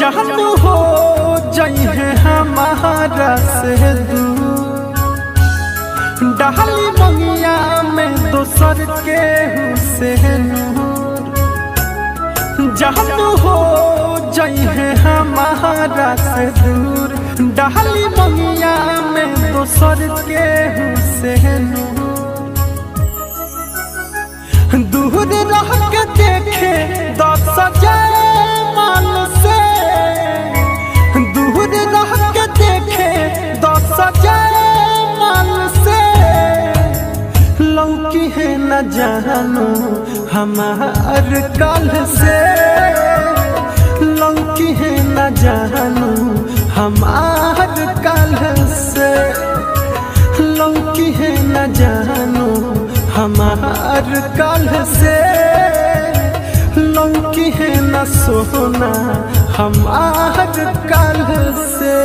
जहाँ तू हो जाइए हमारा से दूर, डाली बंगिया में दोसर के हुसैन। जहाँ तू हो जाइए हमारा से दूर, डाली बंगिया में दोसर के हुसैन। दूर रह के देखे दस जयमाल से, दूर रह के देखे दस जयमाल से। लौकी है न जानू हमार कल से, लौकी है न जानू हमार कल से, लौकी है न जानू हमार कल से, लौकी है न सोना हमार कल से।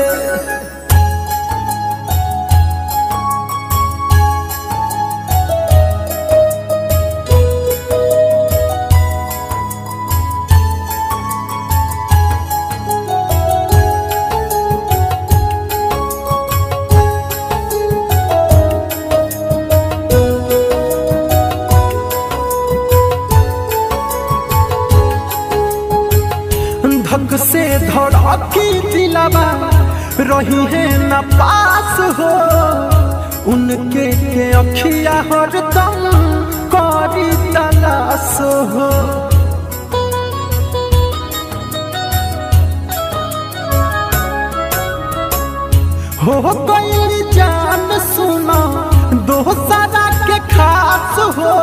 धक से धड़की दिलावा रही है न पास हो, उनके के अखिया हरदम करी तलाश हो। गई जान सुना दोसरा के खास हो,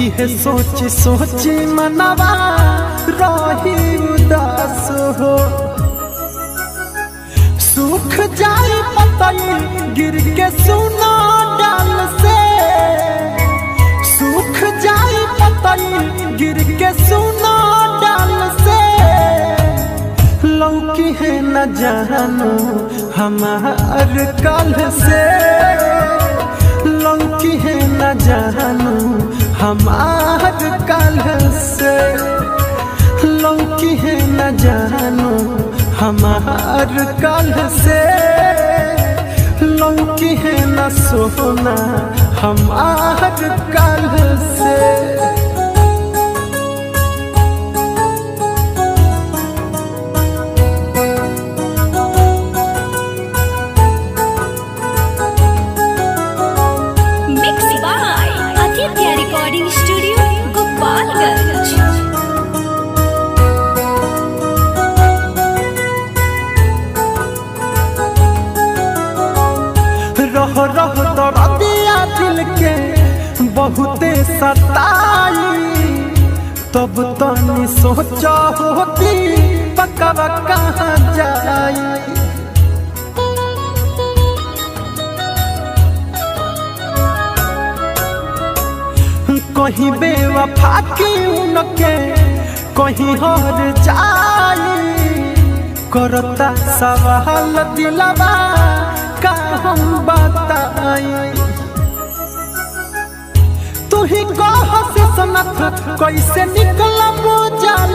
इहे सोची सोची मनवा रही उदास हो। सूख जाई पतई गिर के सुना डाल से, सूख जाई पतई गिर के सुना डाल से। लौकी है न जानू हमार कल से, लौकी है न जानू हमार कल से, लौकी है न जानू हमार कल से, लौकी है न सोना हमार कल से। Mix by Aditya recording studio Gopalganj. रह रह दर्दिया दिल के बहुते सताई, तब तनी सोचा होती पकवा कहाँ जाई। कहीं बेवफा की उनके कहीं हर जाई, करता सवाल दिलवा का हम बताई। तू ही कह से सनत कैसे निकलब जाल